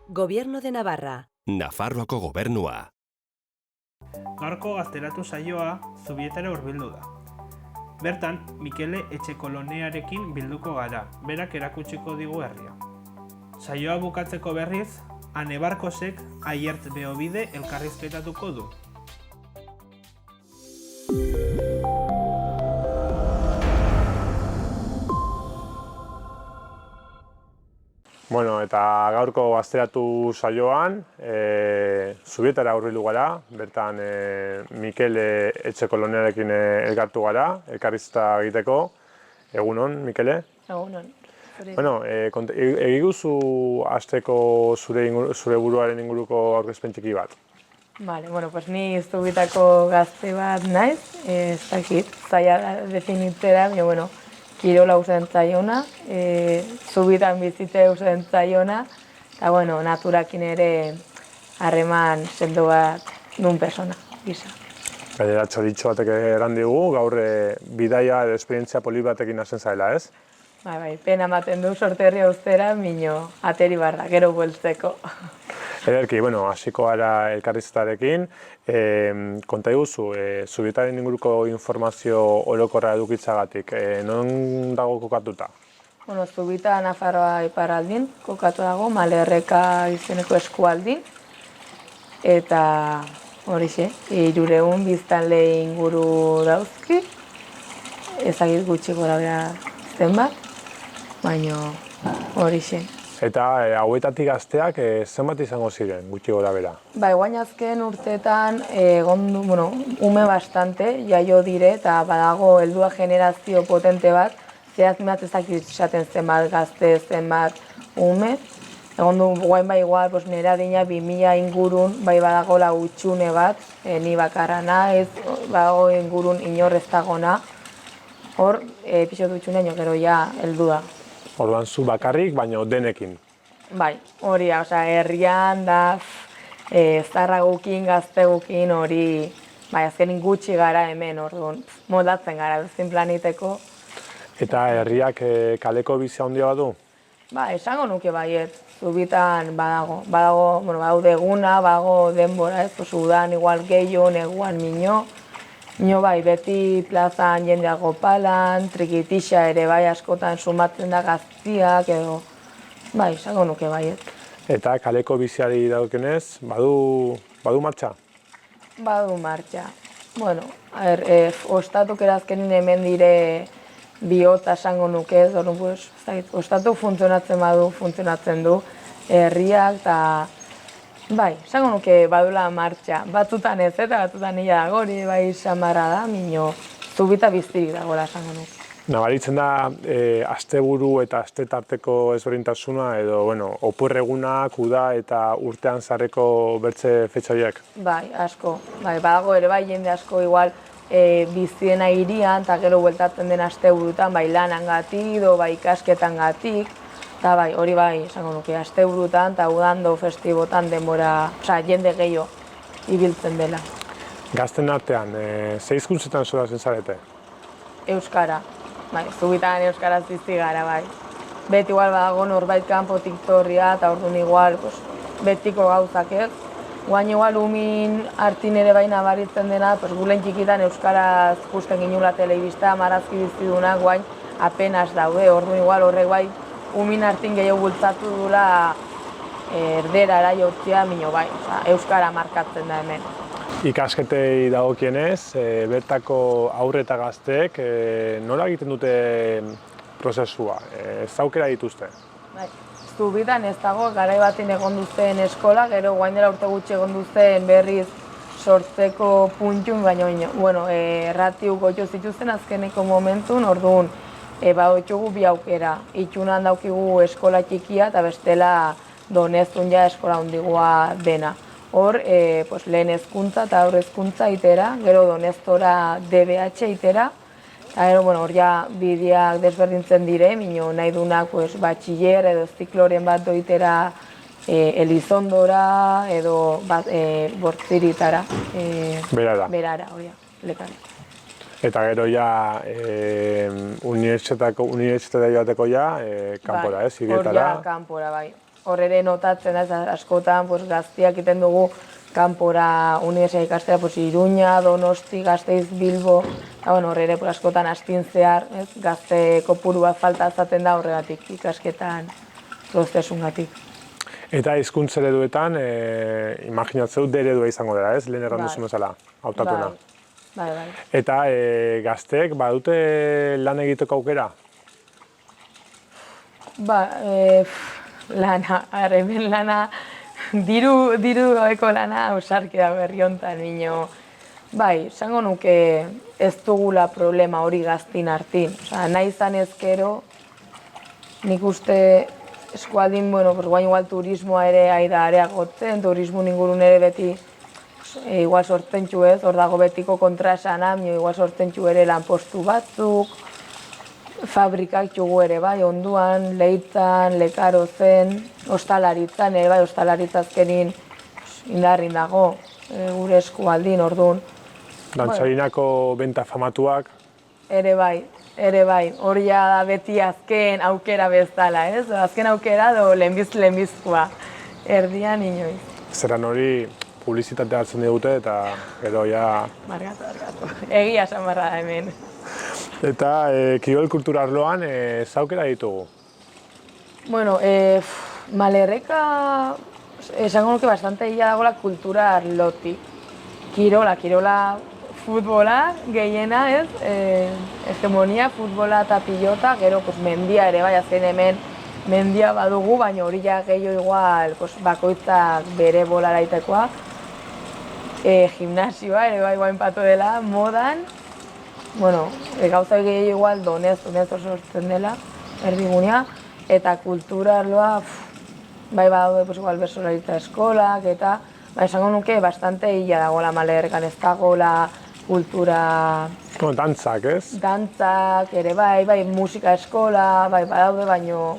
Gobierno de Navarra. Nafarroako gobernua. Gaurko gazteratu saioa Zubietara hurbildu da. Bertan, Mikele Etxekolonearekin bilduko gara, berak erakutsiko digu herria. Saioa bukatzeko berriz, Ane Barkosek Aiert Beobide elkarrizketatuko du. Bueno, eta gaurko gazteratu saioan, Zubietara hurbildu gara, bertan Mikele Etxekolonearekin elkartu gara, elkarrizketa egiteko. Egunon, Mikele? Egunon. Bueno, egiguzu hasteko zure buruaren inguruko aurkezpen txiki bat. Vale, bueno, pues ni Zubietako gazte bat naiz, ez dakit, zaila da definitzera, baina, bueno, kirola usain zaiona, Zubietan bizitza usain zaiona, eta, bueno, naturakin ere harreman sendo bat duen persona, gisa. Gainera txoritxo batek eran digu, gaur bidaia edo esperientzia polit batekin hasten zaela, ez? Bai, pena ematen du sorterria uztera, mino, ateri barra, gero bueltzeko. Ederki, bueno, hasiko gara elkarrizketarekin. Konta iguzu, Zubietaren inguruko informazio orokorra edukitzagatik, non dago kokatuta? Bueno, Zubieta Nafarroa iparraldin kokatu dago, Malerreka izeneko eskualdin, eta horixe, 300 biztanle inguru dauzki, ezagit gutxi gora bera zenbat, baina horixe. Eta hauetatik gazteak zenbat izango ziren, gutxi gora bera? Bai, guain azken urteetan ume bastante jaio dire eta badago heldua generazio potente bat, zehaz mehat ezakit esaten zenbat gazte, zenbat ume. Egon du guain bai igual, nera dina 2000 ingurun, bai badago utxune bat, ni bakarra naiz, badago ingurun inor ez dagona. Hor, pixot utxune gero ja heldu da. Orduan zu bakarrik, baina denekin. Bai, hori da, herrian da, zarragukin, gaztegukin, hori, bai, azkenin gutxi gara hemen, orduan, moldatzen gara, bezin planiteko. Eta herriak kaleko bizia handia badu? Ba, esango nuke baiet, Zubietan badaude eguna, badago denbora, udan igual gehiago, neguan mino. Mino bai, beti plazan jendeago palan, trikitixa ere bai askotan sumatzen da gaztiak edo, bai, esango nuke baiet. Eta kaleko biziari dagokionez, badu martxa? Badu martxa. Bueno, ostatuk erazkenin hemen dire bihotza esango nuke, ostatu funtzionatzen du, herriak eta bai, esango nuke badula martxa. Batzutan ez eta batzutan nila dago, hori bai samarra da, mino Zubieta biztirik dagoela esango nuke. Nabaritzen da, asteburu eta astetarteko ezberdintasuna edo, oporregunak, uda eta urtean zarreko bertze fetxa horiek? Bai, asko. Bai, badago ere bai, jende asko igual biziena hirian, eta gero bueltatzen den asteburutan, bai lanangatik, edo bai ikasketangatik, eta bai, hori bai, esango nuke, asteburutan eta udando festibotan denbora, jende gehiago ibiltzen dela. Gazten artean, ze hizkuntzetan solatzen zarete? Euskara. Bai, Zubietan euskaraz bizi gara, bai. Beti igual badago norbait kanpotik torria, eta orduan igual betiko gauzak ez. Guain igual umin hartin ere bai nabaritzen dena, gulen txikitan euskaraz justen ginula telebista, marazki bizidunak, guain apenas daude. Orduan igual horrek bai umin hartin gehiago bultzatu dula erderara jotzea, mino bai, euskara markatzen da hemen. Ikasketei dagokienez, bertako haur eta gazteek nola egiten dute prozesua? Ez aukera dituzte? Zubietan ez dago, garai batin egon duzten eskola, gero guain dela urte gutxi egon duzten berriz sortzeko puntun, baina, erratiu goio zituzten azkeneko momentun, orduan, badotxugu bi aukera. Itxunan daukigu eskola txikia eta bestela Doneztun ja eskola handigoa dena. Hor, lehen hezkuntza eta aurre hezkuntza itera, gero Doneztora DBH itera, eta gero, hor ja bideak desberdintzen dire, mino nahi dunak batxiller edo zikloren bat doitera Elizondora edo bortziritara. Berara. Berara, hori, lekari. Eta gero ja unibertsitatera joateko ja kanpora, ez, Hor hirietara. ja kanpora, bai. Hor ere notatzen da, askotan gaztiak egiten dugu kanpora unibertsitatea ikastera, Iruña, Donosti, Gasteiz, Bilbo, eta hor ere askotan astin zehar, gazte kopuru bat falta izaten da horregatik, ikasketan prozesungatik. Eta hizkuntza ereduetan, imaginatzeu eredua izango dela, ez? Lehen errandu zuen bezala, hautatuena. Bai. Eta gazteek badute lan egiteko aukera? Lana, hemen lana, diru gabeko lana ausarki da berri hontan, nino. Bai, esango nuke ez dugula problema hori gaztin hartin. Nahi izan ezkero, nik uste eskualdin, guain igual turismoa ere aida areagotzen, turismo ingurun ere beti igual sortzentxu ez, hor dago betiko kontrasana, igual sortzentxu ere lanpostu batzuk, fabrikak txugu ere bai, onduan, Leitzan, Lekarozen, ostalaritzan ere bai, ostalaritzazkenin indarrin dago, gure eskualdin, orduan. Dantzarinako benta famatuak? Ere bai, hori da beti azken aukera bezala, ez? Azken aukera do lehenbizkoa, erdian inoiz. Zeran hori publizitatea hartzen digute eta gero ja... Barkatu. Egia esan barra da hemen. Eta kirol kultura arloan zaukera ditugu? Malerreka esango nuke bastante hila dagoela kultura arlotik. Kirola, futbola, gehiena ez, hegemonia, futbola eta pilota, gero mendia ere bai, azken hemen mendia badugu, baina hori ja gehiago igual bakoitzak bere bola daitekoa. Gimnasioa ere bai guain patu dela, modan, gauza gehiago igual donez oso sortzen dela, erdigunea, eta kultura arloa, bai badaude igual bertsolaritza eskolak, eta esango nuke bastante hila dagoela Malerrekan, ez dagoela kultura... Dantzak, ez? Dantzak, ere bai, musika eskola, bai badaude, baino...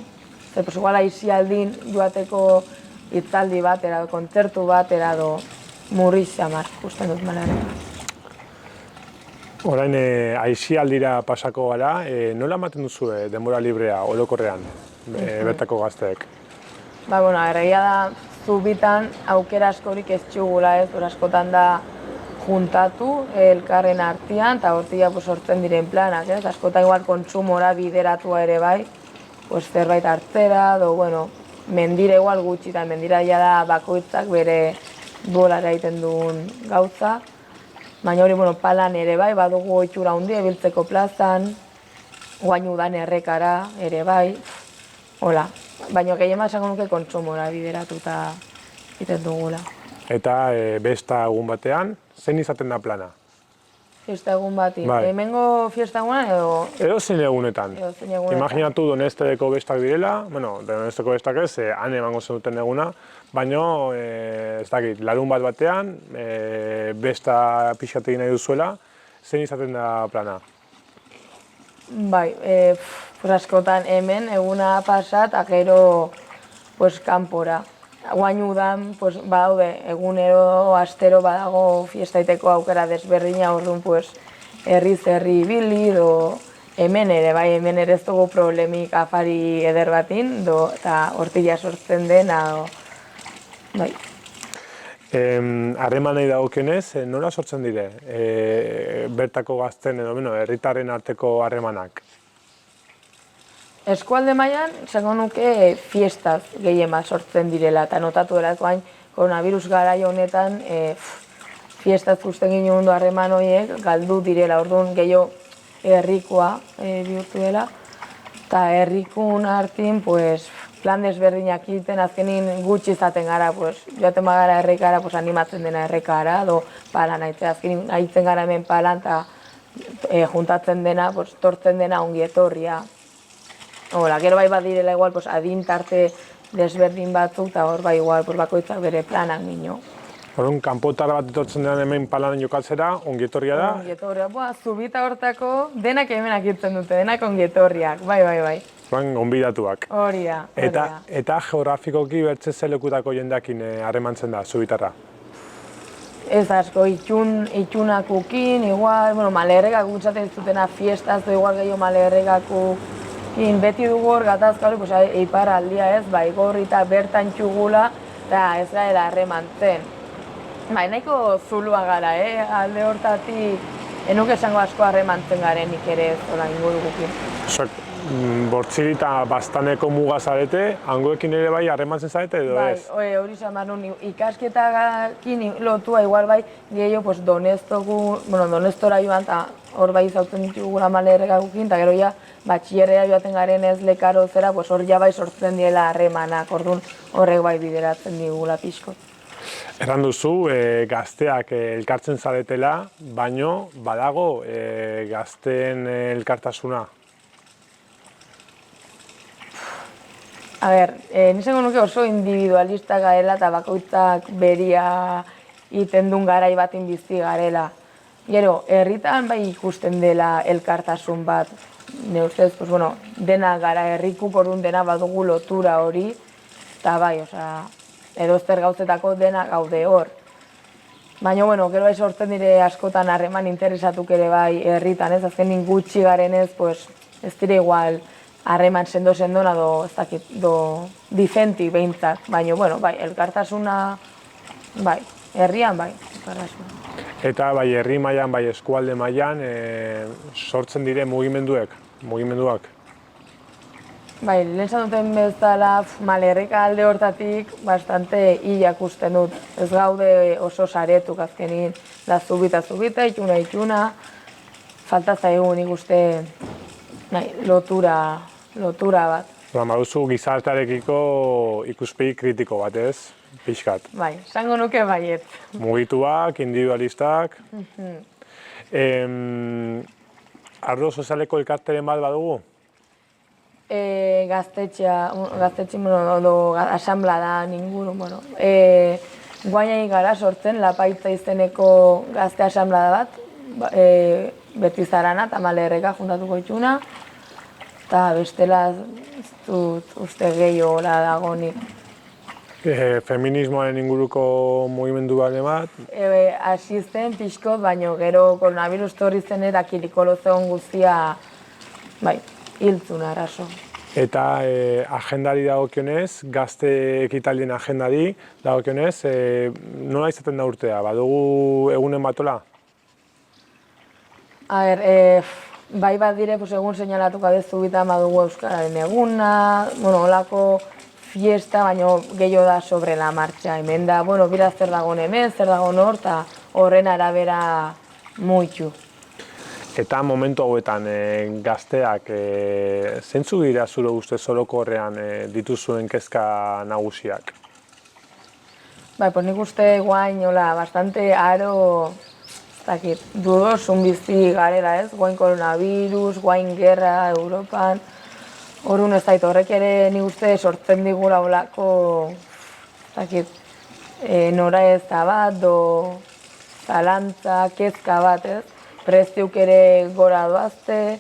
igual aisialdin joateko hitzaldi bat, erado kontzertu bat, erado murriz xamar, usten dut Malerrekan. Orain aisialdira pasako gara, nola ematen duzu denbora librea, orokorrean, bertako gazteek? Erregia da, zubitan aukera askorik ez txugula ez, askotan da juntatu elkarren artean, eta hortia sortzen diren planak, ez? Askotan igual kontsumora bideratua ere bai, zerbait hartzera, mendira igual gutxi, eta mendira da bakoitzak bere bolara egiten duen gauza. Baina hori, palan ere bai, badugu ohitura handia ibiltzeko plazan, guain udan errekara ere bai, hola. Baina gehiago esango nuke kontsumora bideratuta egiten dugula. Eta besta egun batean, zein izaten da plana? Fiesta egun bati. Bai. Hemengo fiesta egunan edo... Edozein egunetan. Imaginatu Donesteko bestak direla, Donesteko bestak ez, han emango zenuten eguna, baina ez dakit, larun bat batean, besta pixatekin nahi duzuela, zein izaten da plana? Bai, askotan hemen eguna pasat, gero kanpora. Guain udan, badaude, egunero, astero badago fiestaiteko aukera desberdina, orduan, herriz herri ibili, hemen ere, bai, hemen ere ez dugu problemik afari eder batin, eta hortila sortzen dena, bai. Harremanei dagokionez, nola sortzen dire bertako gazten edo herritarren arteko harremanak? Eskualde mailan, esango nuke fiestaz gehiema sortzen direla, eta notatu dela guain koronavirus garai honetan fiestaz guzten ginen mundu harreman horiek galdu direla, orduan gehiago herrikoa bihurtu dela, eta herrikun hartin plan desberdinak egiten, azkenin gutxi izaten gara, joaten bagara errekara, animatzen dena errekara, palan aitzea, azkenin aitzen gara hemen palan, eta juntatzen dena, tortzen dena ongi etorria. Gero bai badirela igual adin tarte desberdin batzuk, eta hor bai igual bakoitzak bere planak nino. Orduan, kanpotar bat etortzen den hemen palan jokatzera, ongi etorria da? Ongi etorria, zubita hortako denak hemenak hitzen dute, denak ongi etorriak, bai. Gonbidatuak. Hori da. Eta geografikoki bertze zelekutako jendeakin harremantzen da, zubitarra? Ez asko, itxunak ukin, igual, bueno, malerrekak gutxaten zutena fiestaz, igual gehiago malerrekak ukin, beti dugu hor gatazka hori, eipar aldia ez, bai, gorri eta bertan txugula, eta ez gaela harremantzen. Bai, nahiko zulua gara, alde hortatik, enuke esango asko harremantzen garenik ere ez, hola, inguru gukin. Bortziri eta Baztaneko muga zarete, hangoekin ere bai harremantzen zarete edo ez? Bai, hori izan behar nuen, ikasketakin lotua igual bai, gehiago Donestora joan, eta hor bai zautzen ditugula malerrekak ukin, eta gero ja, batxillerrea joaten garen ez lekaro zera, hor ja bai sortzen diela harremanak, orduan horrek bai bideratzen digula pixko. Erran duzu, gazteak elkartzen zaretela, baino badago gazteen elkartasuna? A ber, nizengo nuke oso individualista garela eta bakoitzak beria iten duen garai batin bizi garela. Gero, herritan bai ikusten dela elkartasun bat, ne ustez, dena gara herriku porun dena badugu lotura hori, eta bai, edozter gauzetako dena gaude hor. Baina, gero sortzen dire askotan harreman interesatuk ere bai herritan, ez azkenin gutxi garen ez dire igual harreman sendo-sendona do difenti behintzat, baina, bai, elkartasuna, bai, herrian bai, elkartasuna. Eta bai, herri mailan, bai, eskualde mailan, sortzen dire mugimenduak? Bai, lehen duten bezala, malerreka alde hortatik, bastante hilak usten dut. Ez gaude oso saretuk azkenin, da zubita, itxuna, falta zaigun ikuste lotura bat. Baduzu gizartearekiko ikuspegi kritiko bat, ez? Pixkat. Bai, esango nuke baiet. Mugituak, individualistak. Arlo sozialeko elkarteren bat badugu? Asanblada, ningunu, guainai gara sortzen, Lapaitza izeneko gazte asanblada bat, beti zarana eta malerreka juntatuko itxuna, eta bestela ez dut uste gehiago dagonik. Feminismoaren inguruko mugimendu bat? Asisten pixkot, baina gero koronavirus torri zen eta kilikolo zegoen guztia, bai, hiltzun arazo. Eta agendari dagokionez, gazte ekitaldien agendari dagokionez, nola izaten da urtea? Badugu egunen batola? A ber, bai bat dire, egun seinalatuko adezu bitan badugu Euskararen eguna, olako fiesta, baina gehiago da sobre la marcha. Hemen da, bira zer dagoen hemen, zer dagoen hor, eta horren arabera muitu. Eta momentu hauetan gazteak zeintzu dira zure ustez orokorrean dituzuen kezka nagusiak? Bai, nik uste guain, bastante aro, dudosun bizi garela ez, guain koronavirus, guain gerra Europan, orduan ez dait horrek ere nik uste sortzen digula olako, nora ez da bat, zalantza, kezka bat ez, preziuk ere gora doazte,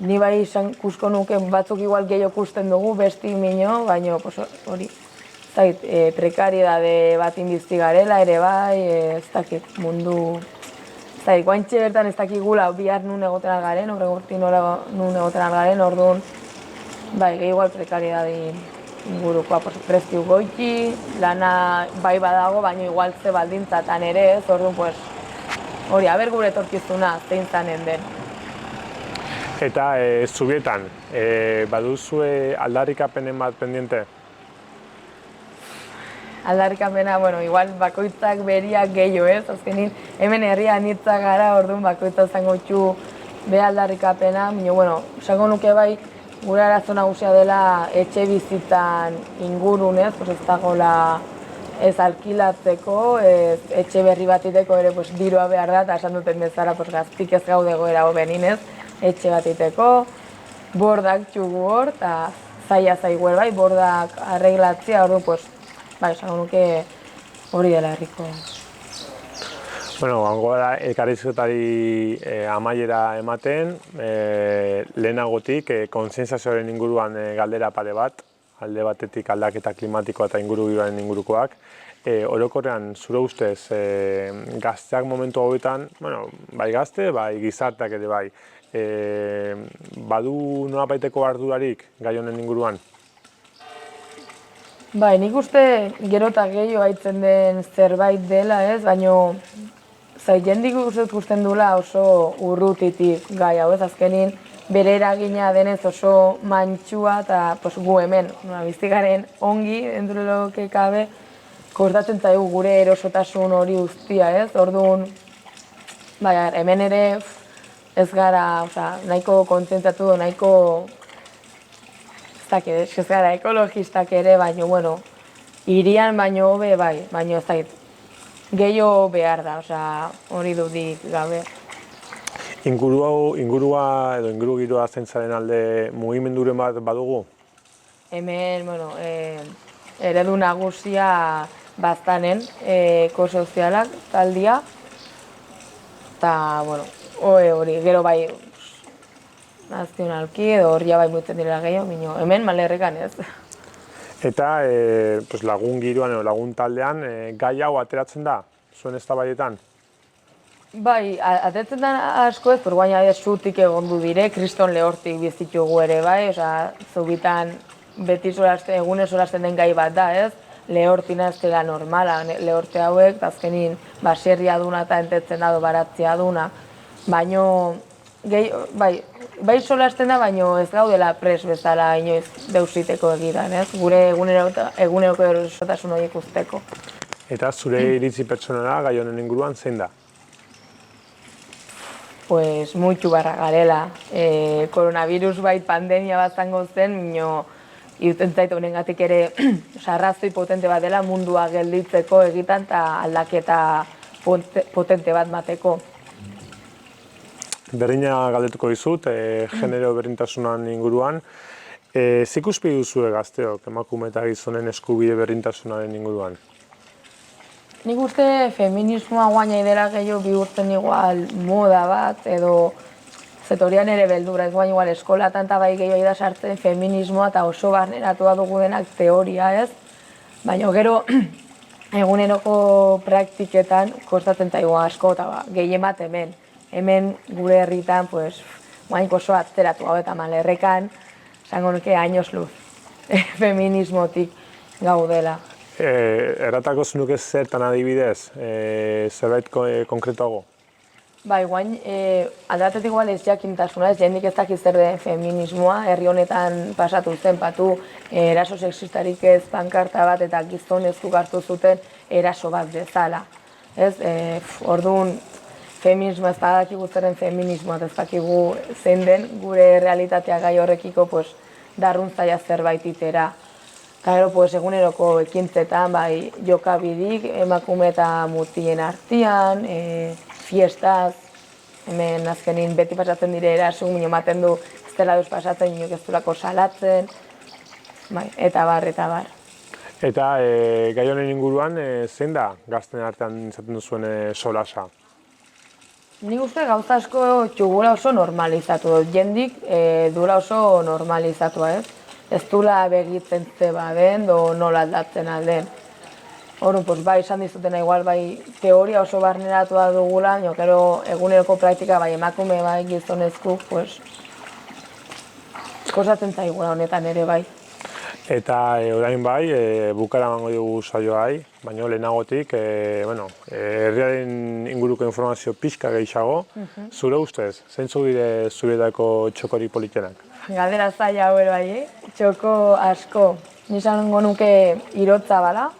ni bai kusko nuke batzuk igual gehiago kusten dugu, besti mino, baina hori, prekariedade bat inbizti garela ere bai, mundu, guaintxe bertan ez dakigula bihar nun egoten algaren, horregurti nun egoten algaren, orduan, bai, igual prekariedade ingurukoa, prezio goiti, lana bai badago, baina igual ze baldintzatan ere ez, orduan, hori, haber gure etorkizuna zein zanen den. Eta zubietan, baduzue aldarrikapenen bat pendiente? Aldarrikapena, igual bakoitzak beriak gehiago ez, azkenin hemen herrian hitzak gara, orduan bakoitzak zango txu be aldarrikapena, baina, esango nuke bai, gure arazo nagusia dela etxe bizitzan ingurun ez, ez dagoela ez alkilatzeko, etxe berri bat iteko ere dirua behar da, eta esan duten bezala gaztik ez gaude goera hobenin ez, etxe bat iteko, bordak txugu hor, eta zaila zaigu bai, bordak arreglatzea, orduan, bai, esango nuke hori dela herriko. Gango gara elkarrizketari amaiera ematen, lehenagotik kontzientziazioaren inguruan galdera pare bat, alde batetik aldaketa klimatikoa eta ingurugiroaren ingurukoak. Orokorrean, zure ustez, gazteak momentu hauetan, bai gazte, bai gizarteak ere bai, badu nolabaiteko ardurarik gai honen inguruan? Bai, nik uste gero eta gehiago haitzen den zerbait dela, ez? Baina jendik ikusten duela oso urrutitik gai hau, ez? Azkenin bere eragina denez oso mantxua eta gu hemen, bizigaren ongi, dentro lo que cabe, kostatzen zaigu gure erosotasun hori guztia, ez? Orduan, hemen ere ez gara, nahiko kontzentratu, nahiko ez gara ekologistak ere, baina, hirian baino hobe bai, baina ez zait, gehiago behar da, hori dudik gabe. Ingurua edo ingurugiroa zaintzaren alde mugimenduren bat badugu? Hemen, eredu nagusia baztanen, ekosozialak taldia, eta, hori, gero bai, nazionalki edo horria bai muitzen direla gehiago, hemen malerrekan ez. Eta lagun giroan edo lagun taldean gai hau ateratzen da, zuen eztabaidetan? Bai, ateratzen da asko ez, guaina zutik egondu dire, kriston lehortik bizitugu ere bai, zubitan beti egunez solasten den gai bat da ez, lehortina ez dela normala, lehorte hauek, azkenin baserria duna eta entetzen da baratzea duna, baino, bai solasten da, baino ez gaudela pres bezala inoiz deusiteko egidan, ez? Gure eguneroko erosotasun horiek usteko. Eta zure iritzi pertsonala gai honen inguruan zein da? Pues muitu barra garela. Koronavirus bai pandemia bat zango zen, iruten zait honengatik ere arrazoi potente bat dela mundua gelditzeko egitan eta aldaketa potente bat mateko. Berdina galdetuko dizut, genero berdintasunan inguruan. Zikuspi duzue gazteok emakume eta gizonen eskubide berdintasunaren inguruan? Nik uste feminismoa guaina idela gehiago bihurtzen igual moda bat, edo zetorian ere beldura, ez guain igual eskolatan eta bai gehiago da sartzen feminismoa eta oso barneratua dugu denak teoria ez, baina gero eguneroko praktiketan kostatzen zaigu asko eta gehien bat hemen gure herritan guain oso atzeratu hau eta malerrekan, esango nuke años luz feminismotik gaudela. Erratako zenuke zertan adibidez, zerbait konkretuago? Bai, guain, aldatetik igual ez jakintasuna, ez jendik ez dakit zer den feminismoa, herri honetan pasatu zen, eraso sexistarik ez pankarta bat eta gizonezkuk hartu zuten eraso bat bezala. Orduan, feminismoa ez badakigu zeren feminismoa, ez dakigu zein den gure realitatea gai horrekiko darruntzaia zerbait itera. Eta gero, eguneroko ekintzetan, jokabidik, emakume eta mutien artean, fiestaz, hemen azkenin beti pasatzen dire erasu, ematen du ez dela duz pasatzen, ez durako salatzen, eta bar. Eta gai honen inguruan, zein da gazten artean izaten duzuen solasa? Nik uste gauza asko txugula oso normalizatu, jendik dura oso normalizatua ez. Ez dula begitzen zeba den, nola aldatzen alden. Horren, bai, esan dizutena igual, teoria oso barneratua dugula, gero eguneroko praktika, emakume, gizonezkuk, kostatzen zaigula honetan ere bai. Eta orain bai, bukara emango dugu saioai, baina lehenagotik, herriaren inguruko informazio pixka gehiago, zure ustez, zeintzuk dire zuretako txokori politenak? Galdera zaila hau bai, txoko asko. Nizango nuke irotza bala,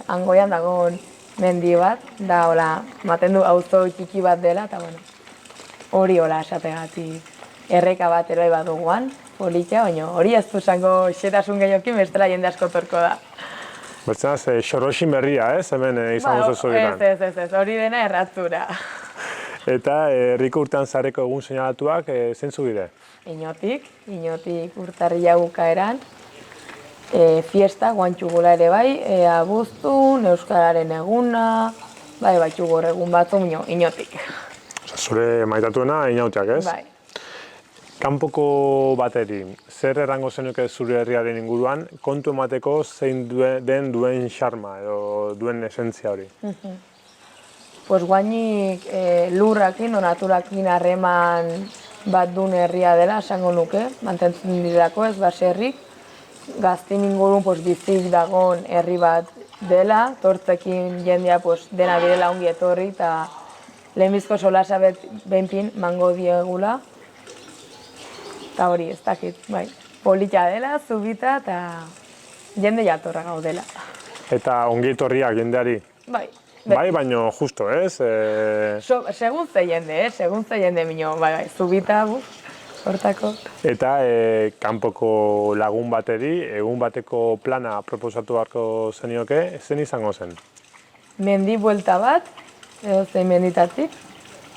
hangoian dagoen mendi bat, da hola, maten du auzo txiki bat dela, eta hori hola esategatik erreka bat eroi bat duguan, politia, baina hori ez du zango xetasun gehiokin bestela jende asko torko da. Bertzenaz, xorroxin berria, ez? Hemen izango zuzu gitan. Ez, hori dena erratzura. Eta herriko urtean zareko egun seinalatuak, zeintzu dire? Inotik urtarrila bukaeran, fiesta, guantxugula ere bai, abuztun, euskararen eguna, txugor egun batzu, inotik. Zure maitatuena inautiak, ez? Bai. Kanpoko bateri, zer errango zenuke zure herriaren inguruan, kontu emateko zein duen xarma edo duen esentzia hori? Pues guainik lurrakin o naturakin harreman bat duen herria dela, esango nuke, mantentzen dirako ez baserrik. Gaztin ingurun bizik dagoen herri bat dela, tortzekin jendea dena direla ongi etorri eta lehenbizko solasa behinpin mango diegula. Eta hori, ez dakit, bai, polita dela, zubita eta jende jatorra gaudela. Eta ongi etorriak jendeari? Bai. Bai, baino justo, ez? Segun ze jende minio, bai, zubita, hortako. Eta kanpoko lagun bateri, egun bateko plana proposatu beharko zenioke, zen izango zen? Mendi buelta bat, edo zein menditatik,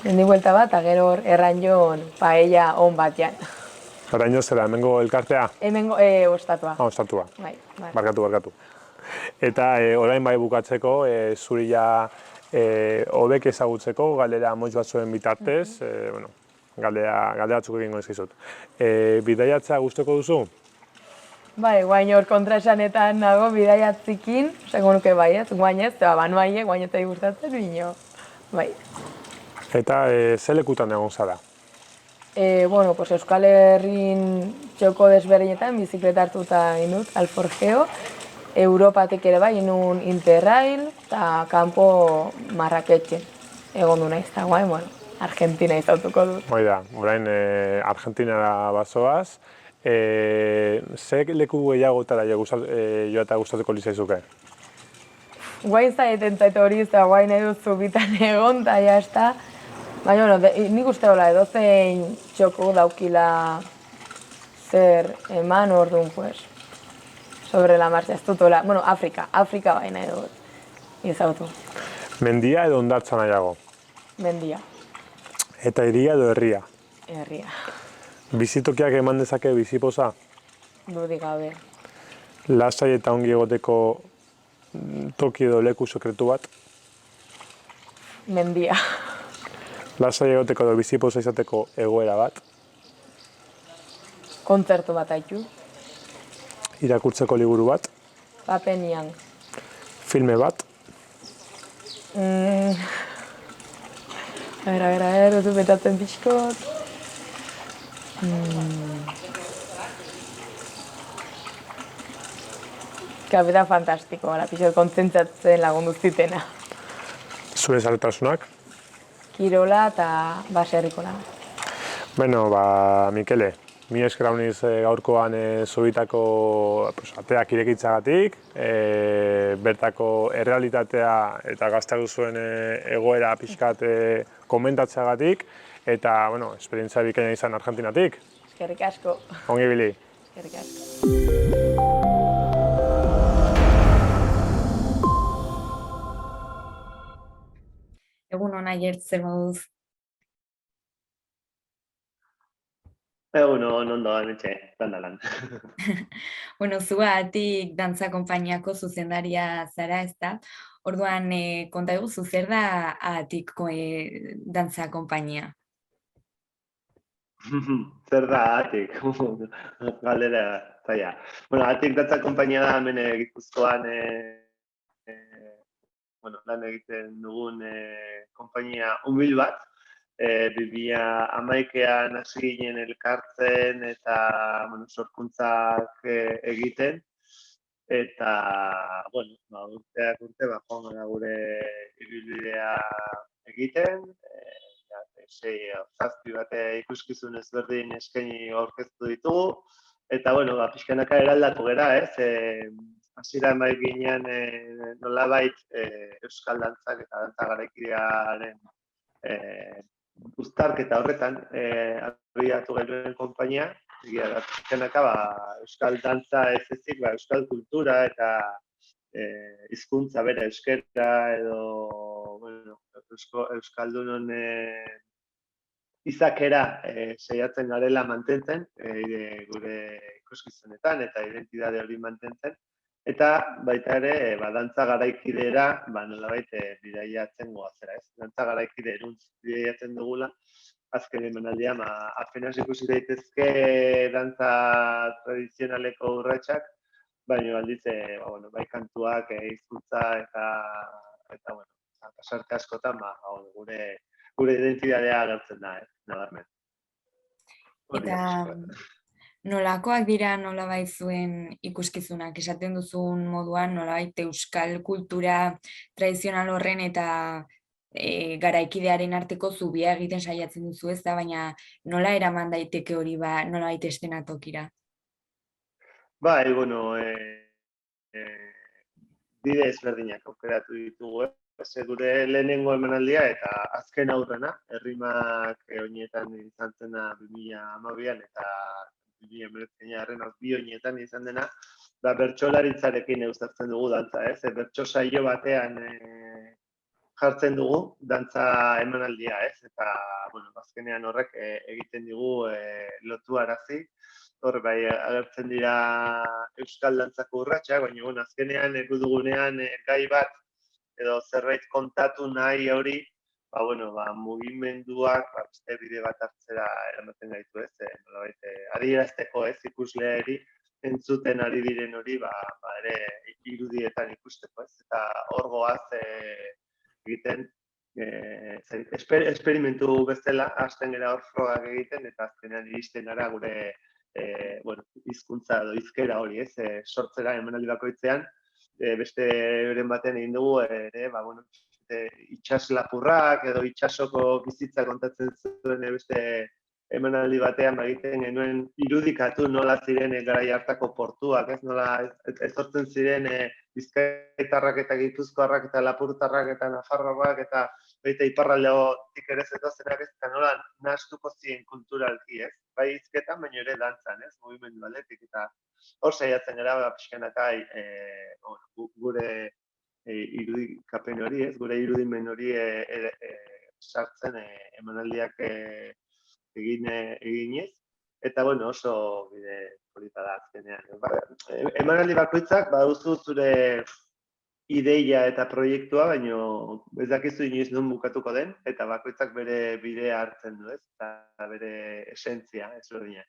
mendi buelta bat, eta gero erran joan paella on batean. Oraino zera, hemengo elkartea? Hemengo ostatua. Ostatua. Bai. Barkatu. Eta orain bai bukatzeko, zuri ja hobek ezagutzeko, galdera motz batzuen bitartez, galdera batzuk egingo ezkizut. Bidaiatzea gustoko duzu? Bai, guain hor kontraesanetan nago bidaiatzikin, esango nuke bai ez, guain ez, banuaie, guain ez gustatzen, bino, bai. Eta ze lekutan egon zara? Euskal Herrin txoko desberdinetan bizikleta hartuta indut, Alforgeo, Europatik ere bai, inun Interrail, eta kanpo Marraketxe egon du naiz, eta guain, Argentina izautuko dut. Hoi da, orain Argentinara bazoaz, ze leku gehiagotara joatea gustatuko lizaizuke? Guain zaiten zait hori, eta guain edo zubitan egon, eta jazta. Baina, nik uste hola, edozein txoko daukila zer eman orduan, sobre la marcha, ez dut hola. Bueno, Afrika baina edo izautu. Mendia edo hondartza nahiago? Mendia. Eta hiria edo herria? Herria. Bizitokiak eman dezake bizipoza? Dudik gabe. Lasai eta ongi egoteko toki edo leku sekretu bat? Mendia. Lasai egoteko edo bizipoza izateko egoera bat? Kontzertu bat haitu. Irakurtzeko liburu bat? Papenian. Filme bat? A ver, dut betatzen pixkot. Kapeta fantastiko, pixkot kontzentzatzen lagundu zitena. Zure zaletasunak? Kirola eta baserriko lan. Bueno, Mikele, mi esker hauniz gaurkoan zubitako ateak irekitzagatik, bertako errealitatea eta gazteak duzuen egoera pixkat komentatzeagatik, eta, esperientzia bikaina izan Argentinatik. Eskerrik asko. Ongi bili. Eskerrik asko. Egun hona jertze moduz. Egun ondo ametxe, lan. Zugatik dantza konpainiako zuzendaria zara, ezta? Orduan, konta eguzu, zer da Atik dantza konpainia? Zer da Atik? Galdera zaila. Atik dantza konpainia da hemen Gipuzkoan lan egiten dugun konpainia humil bat. 2011an hasi ginen elkartzen eta sorkuntzak egiten. Eta, urteak urte, joan gara gure ibilbidea egiten. 6-7 bat ikuskizun ezberdin eskaini aurkeztu ditugu. Eta, pixkanaka eraldatu gera, ez? Hasiera bai ginean nolabait euskal dantzak eta dantza garaikidearen uztarketa horretan abiatu genuen konpainia. Pixkanaka euskal dantza ez ezik, euskal kultura eta hizkuntza bera euskera edo euskaldunon izakera saiatzen garela mantentzen gure ikuskizunetan eta identitate hori mantentzen. Eta baita ere, dantza garaikidera nolabait bidaiatzen goazera, ez? Dantza garaikide eruntz bidaiatzen dugula, azken emanaldian, apenas ikusi daitezke dantza tradizionaleko urratsak, baina aldiz, bai kantuak, hizkuntza eta bueno, pasarte askotan, gure identitatea agertzen da, nabarmen. Eta nolakoak dira nolabait zuen ikuskizunak, esaten duzun moduan nolabait euskal kultura tradizional horren eta garaikidearen arteko zubia egiten saiatzen duzu ez da, baina nola eraman daiteke hori nolabait eszenatokira? Bai, bueno, bide ezberdinak aukeratu ditugu, gure lehenengo emanaldia eta azken aurrena, herrimak oinetan izan zena 2012an eta 2019an bi oinetan izan dena, bertsolaritzarekin uztartzen dugu dantza, bertso saio batean jartzen dugu dantza emanaldia, eta azkenean horrek egiten digu lotuarazi. Hor, bai, agertzen dira euskal dantzako urratsak, baina azkenean dugunean gai bat edo zerbait kontatu nahi hori, mugimenduak beste bide bat hartzera eramaten gaitu, adierazteko ikusleari entzuten ari diren hori, ere irudietan ikusteko, eta hor goaz egiten esperimentu bezala, hasten gara hor frogak egiten, eta azkenean iristen gara gure hizkuntza edo hizkera hori, sortzera emanaldi bakoitzean, beste euren batean egin dugu, itxaslapurrak edo itxasoko bizitza kontatzen zuen beste emanaldi batean egiten genuen irudikatu nola ziren garai hartako portuak, nola etortzen ziren bizkaitarrak eta gipuzkoarrak eta lapurtarrak eta nafarroak eta baita iparraldetik ere zetozenak eta nola nahastuko ziren kulturalki, bai hizketan, baina ere dantzan, mugimendu aldetik, eta hor saiatzen gara pixkanaka gure irudikapen hori, gure irudimen hori sartzen emanaldiak eginez, eta oso bide polita da azkenean. Emanaldi bakoitzak baduzu zure ideia eta proiektua, baina ez dakizu inoiz non bukatuko den, eta bakoitzak bere bidea hartzen du, eta bere esentzia, ezberdina.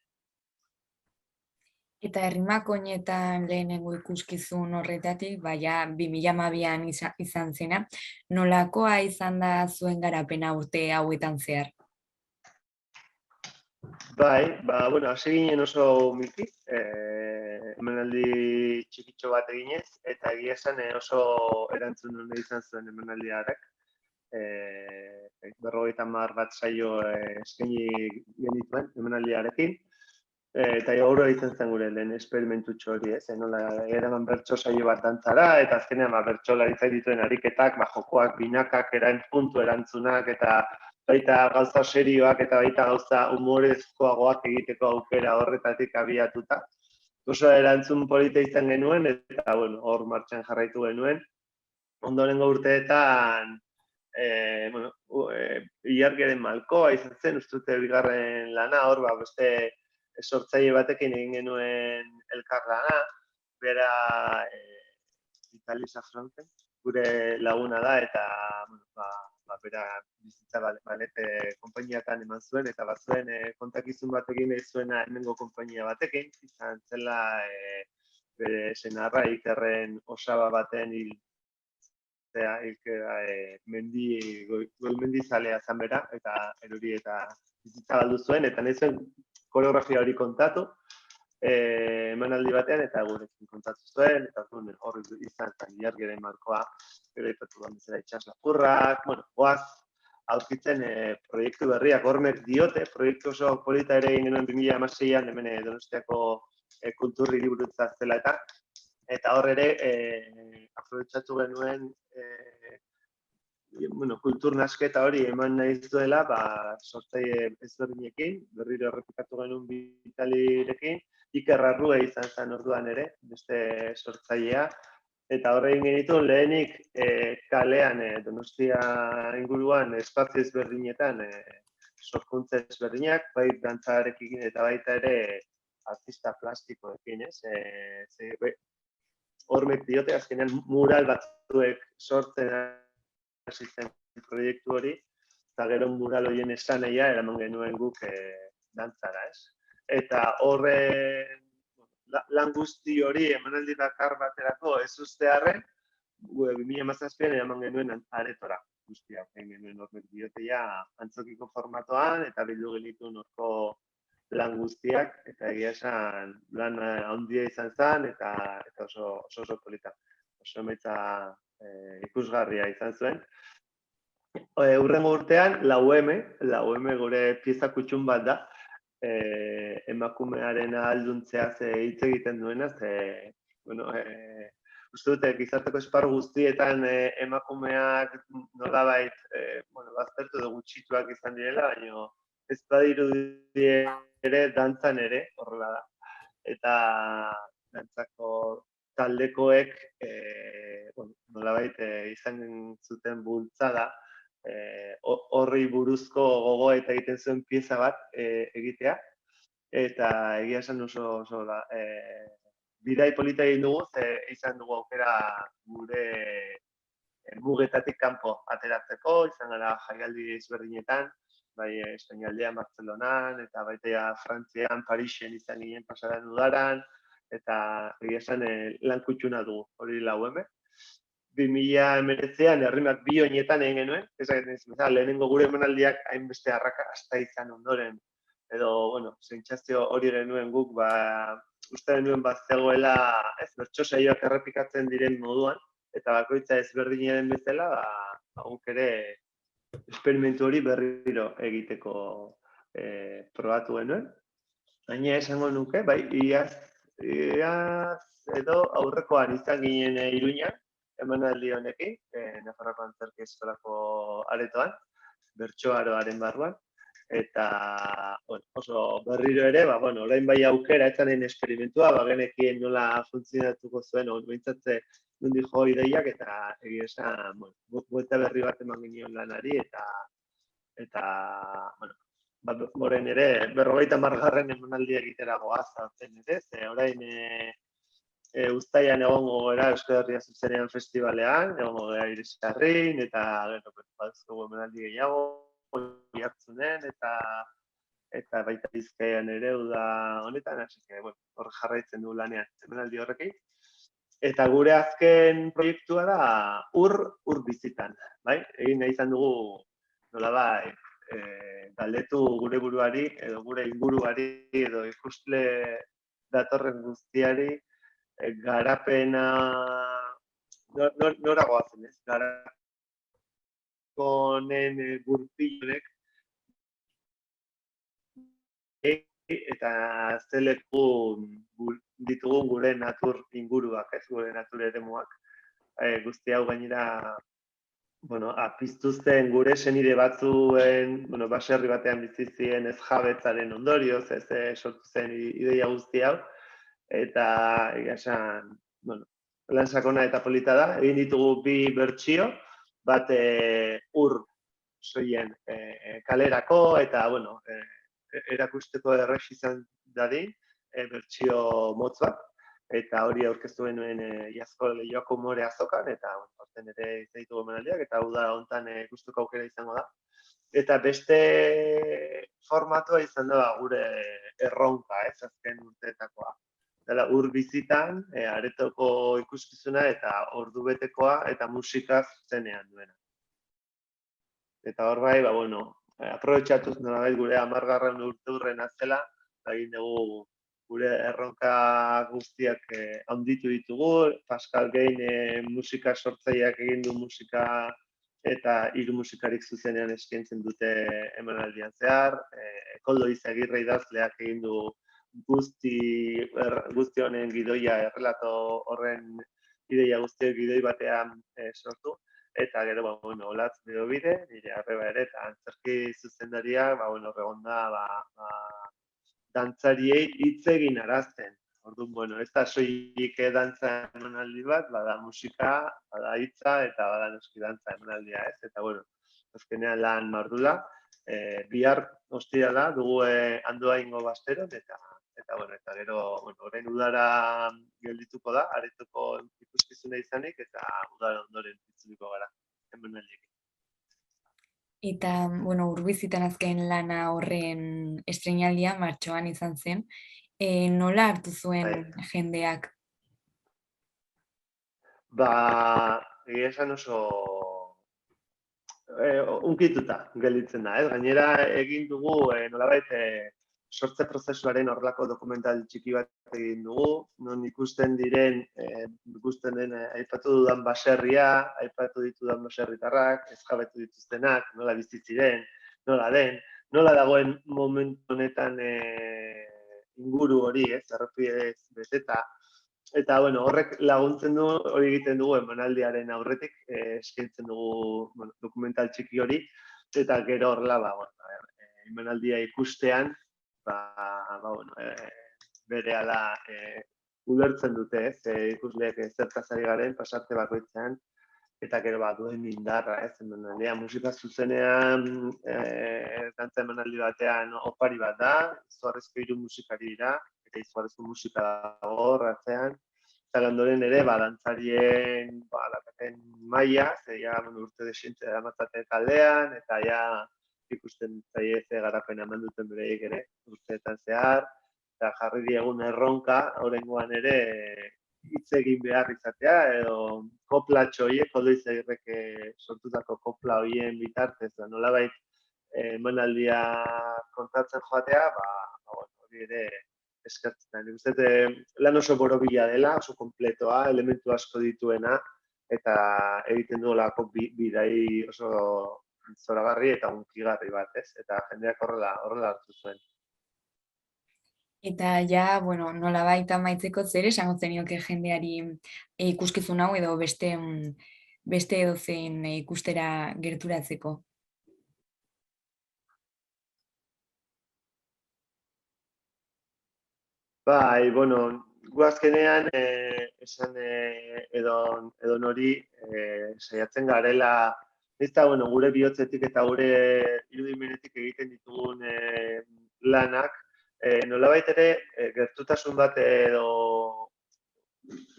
Eta herrimak oinetan lehenengo ikuskizun horretatik, 2012an izan zena, nolakoa izan da zuen garapena urte hauetan zehar? Bai, hasi ginen oso umilki, emanaldi txikitxo bat eginez, eta egia esan oso erantzun hona izan zuen emanaldiarek. 50 bat saio eskaini genituen emanaldiarekin, eta gaur egiten zen gure lehen esperimentutxo hori, nola eraman bertso saio bat dantzara, eta azkenean bertsolaritza dituen ariketak, jokoak, binakak, puntu erantzunak, eta baita gauza serioak eta baita gauza humorezkoagoak egiteko aukera horretatik abiatuta. Oso erantzun polita izan genuen, eta hor martxan jarraitu genuen. Ondorengo urteetan, Ilargiren Malkoa izan zen, ustute bigarren lana, hor beste sortzaile batekin egin genuen elkarlana, bera Vitali Safronten, gure laguna da, eta bera bizitza balete konpainiatan eman zuen, eta batzuen kontakizun batekin nahi zuena hemengo konpainia batekin, izan zela bere senarra Ikerren osaba baten goilmendizalea zan bera, eta erori eta bizitza baldu zuen, eta nahi zuen koreografia hori kontatu, emanaldi batean, eta gurekin kontatu zuen, eta hor izan zen Ilargiren Malkoa, gero ipatu da bezala itxaslapurrak, goaz, aurkitzen proiektu berriak hormek diote, proiektu oso polita ere egin genuen 2016an, hemen Donostiako kultur hiriburutza zela eta hor ere aprobetxatu genuen kultur nasketa hori eman nahi zuela, sortzaile ezberdinekin, berriro errepikatu genuen Vitalirekin, Iker Arrue izan zen orduan ere, beste sortzailea, eta horre egin genituen lehenik kalean Donostia inguruan espazio ezberdinetan sorkuntza ezberdinak, bai dantzarekin eta baita ere artista plastikoekin, hormek diote azkenean mural batzuek sortzen hasi zen proiektu hori, eta gero mural horien esanea eraman genuen guk dantzara, ez? Eta horren lan guzti hori emanaldi bakar baterako ez ustearren, 2017an eraman genuen aretora guztiak, egin genuen horrek diotea antzokiko formatoan, eta bildu genituen horko lan guztiak, eta egia esan lan handia izan zen, eta oso polita. Oso emaitza ikusgarria izan zuen. Hurrengo urtean, la UM gure pieza kutxun bat da, emakumearen ahalduntzeaz hitz egiten duena, uste dute, gizarteko esparru guztietan emakumeak nolabait baztertu edo gutxituak izan direla, baina ez badirudi ere dantzan ere, horrela da. Eta dantzako taldekoek nolabait izan zuten bultzada, horri buruzko gogoa eta egiten zuen pieza bat egitea, eta egia esan oso da. Bidai polita egin dugu, izan dugu aukera gure mugetatik kanpo ateratzeko, izan gara jaialdi ezberdinetan, bai Espainialdean, Bartzelonan, eta baita Frantzian, Parisen izan ginen pasaran udaran, eta egia esan lan kutxuna dugu, hori la UM. 2019an herrimak bi oinetan egin genuen, lehenengo gure emanaldiak hainbeste arrakasta izan ondoren, edo, sentsazio hori genuen guk, uste genuen zegoela, bertso saioak errepikatzen diren moduan, eta bakoitza ezberdinaren bezala, guk ere esperimentu hori berriro egiteko probatu genuen. Baina esango nuke, bai, iaz edo aurrekoan izan ginen Iruñan, emanaldi honekin, Nafarroako Antzerki Eskolako aretoan, bertso aroaren barruan, eta oso berriro ere, orain bai aukera etzanen esperimentua, genekien nola funtzionatuko zuen, behintzatze nundi jo ideiak, eta egia esan, buelta berri bat eman ginen lanari, eta moren ere, 50. emanaldia egitera goaz, ere, orain uztaian egongo gara Euskal Herria Zuzenean Festivalean, egongo gara Irisarrin, eta baduzko emanaldi gehiago, jartzunen, eta baita Bizkaian ere uda honetan, hor jarraitzen du lanean emanaldi horrekin. Eta gure azken proiektua da ur bizitan, bai? Egin nahi izan dugu nolabait galdetu gure buruari edo gure inguruari edo ikusle datorren guztiari garapena nora goazen, ez? Garapen gurpilonek eta zeleku ditugun gure natur inguruak, ez gure natur eremuak. Guzti hau gainera apiztu zen gure senide batzuen, baserri batean bizi ziren ez jabetzaren ondorioz, ez sortu zen ideia guzti hau. Eta egia esan, lan sakona eta polita da, egin ditugu bi bertsio, bat ur soilen kalerako eta erakusteko errex izan dadin, bertsio motz bat, eta hori aurkeztu genuen iazko Leioako Umore Azokan, eta horten ere izan ditugu emanaldiak, eta uda honetan ikusteko aukera izango da. Eta beste formatua izan da gure erronka, azken urteetakoa. Dela, ur bizitan, aretoko ikuskizuna eta ordubetekoa eta musika zuzenean duena. Eta hor bai, aprobetxatuz nolabait gure 10. urteurrena zela, egin dugu gure erronka guztiak handitu ditugu, Pascal Gein musika sortzaileak egin du musika eta 3 musikarik zuzenean eskaintzen dute emanaldian zehar, Koldo Izagirre idazleak egin du guzti honen gidoia, errelato horren ideia guztiak gidoi batean sortu, eta gero, Olatz Bedobide, nire arreba ere, eta antzerki zuzendaria, egon da, dantzariei hitz egin arazten. Orduan, ez da soilik dantza emanaldi bat, bada musika, bada hitza, eta bada noski dantza emanaldia, ez? Eta, azkenean lan mardula, bihar ostirala dugu Andoaingo Basteron, eta gero, orain udara geldituko da, aretoko ikuskizuna izanik, eta udara ondoren itzuliko gara emanaldiekin. Eta, bueno, Urbizitan azken lana horren estreinaldia martxoan izan zen. Nola hartu zuen jendeak? Egia esan oso unkituta gelditzen da, ez? Gainera egin dugu nolabait sortze prozesuaren horrelako dokumental txiki bat egin dugu, non ikusten den aipatu dudan baserria, aipatu ditudan baserritarrak, ezjabetu dituztenak, nola bizi ziren, nola den, nola dagoen momentu honetan inguru hori, ez, errepidez beteta. Eta, bueno, horrek laguntzen du, hori egiten dugu emanaldiaren aurretik, eskaintzen dugu dokumental txiki hori, eta gero horrela, emanaldia ikustean, berehala ulertzen dute, ez, ikusleek zertaz ari garen, pasarte bakoitzean, eta gero duen indarra, ez, emanaldia, musika zuzenean, dantza emanaldi batean opari bat da, izugarrizko 3 musikari dira, eta izugarrizko musika dago atzean, eta ondoren ere, dantzarien lakaten maila, urte desiente daramatzate taldean, eta ikusten zaie ze garapena eman duten bereik ere, urteetan zehar, eta jarri diegun erronka, oraingoan ere hitz egin behar izatea, edo koplatxo horiek, Koldo Izagirrek sortutako kopla horien bitartez, nolabait emanaldia kontatzen joatea, hori ere eskertzen. Nik uste lan oso borobila dela, oso kompletoa, elementu asko dituena, eta egiten duelako bidai oso zoragarri eta hunkigarri bat, ez? Eta jendeak horrela hartu zuen. Eta bueno, nolabait amaitzeko zer esango zenioke jendeari ikuskizun hau edo beste edozein ikustera gerturatzeko? Gu azkenean esan edo nori saiatzen garela, ez da, gure bihotzetik eta gure irudimenetik egiten ditugun lanak, nolabait ere gertutasun bat edo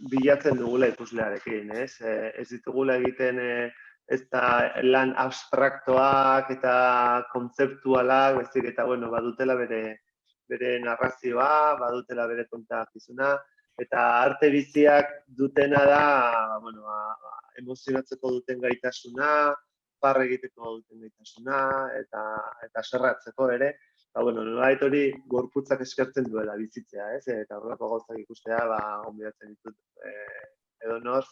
bilatzen dugula ikuslearekin, ez? Ez ditugula egiten ez da lan abstraktoak eta kontzeptualak, baizik eta, badutela bere narrazioa, badutela bere kontakizuna, eta arte biziak dutena da, emozionatzeko duten gaitasuna, parre egiteko duten gaitasuna, eta serratzeko ere, nolabait hori gorputzak eskertzen duela bizitzea, ez? Eta horrelako gauzak ikustea, gonbidatzen ditut edonor,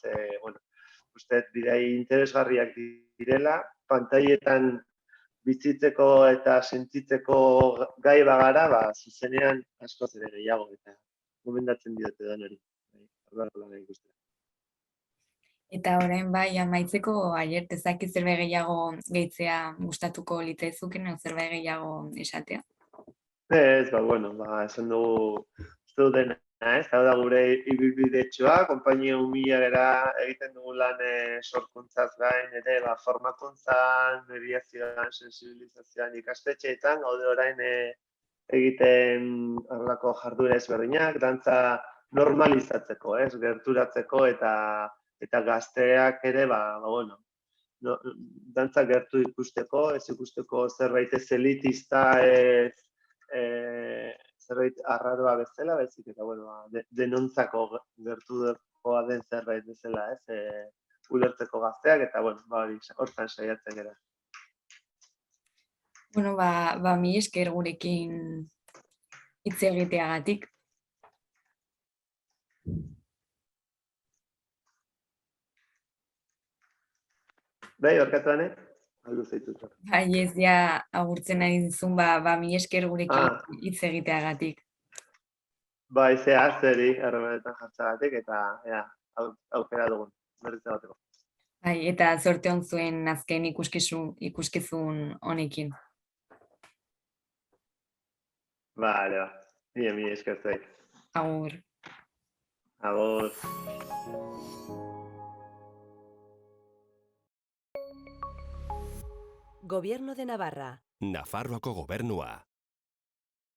uste bidai interesgarriak direla, pantailetan bizitzeko eta sentitzeko gai bagara, zuzenean askoz ere gehiago, eta gomendatzen diote da hori. Eta orain bai, amaitzeko, Aier, ezakit zerbait gehiago gehitzea gustatuko litzaizuken, edo zerbait gehiago esatea? Ez, esan dugu, uste dut dena, ez? Hau da gure ibilbidetxoa, konpainia humilagera egiten dugu lan sorkuntzaz gain, ere, formakuntzan, mediazioan, sensibilizazioan ikastetxeetan, gaude orain egiten horrelako jarduera ezberdinak, dantza normalizatzeko, ez? Gerturatzeko eta gazteak ere, dantza gertu ikusteko, ez ikusteko zerbait ez elitista, zerbait arraroa bezala, baizik eta, denontzako gertukoa den zerbait bezala, ez? Ulertzeko gazteak, eta, hortan saiatzen gara. Mi esker gurekin hitz egiteagatik. Bai, barkatu ane? Aldu zaitut. Bai, ez agurtzen ari dizun, mi esker gurekin hitz egiteagatik. Bai, zehazteri harremanetan jartzagatik, eta aukera dugun, berriz ebateko. Bai, eta zorte hon zuen azken ikuskizun honekin. Bale, mi esker zuek. Agur. Agur. Gobierno de Navarra. Nafarroako gobernua.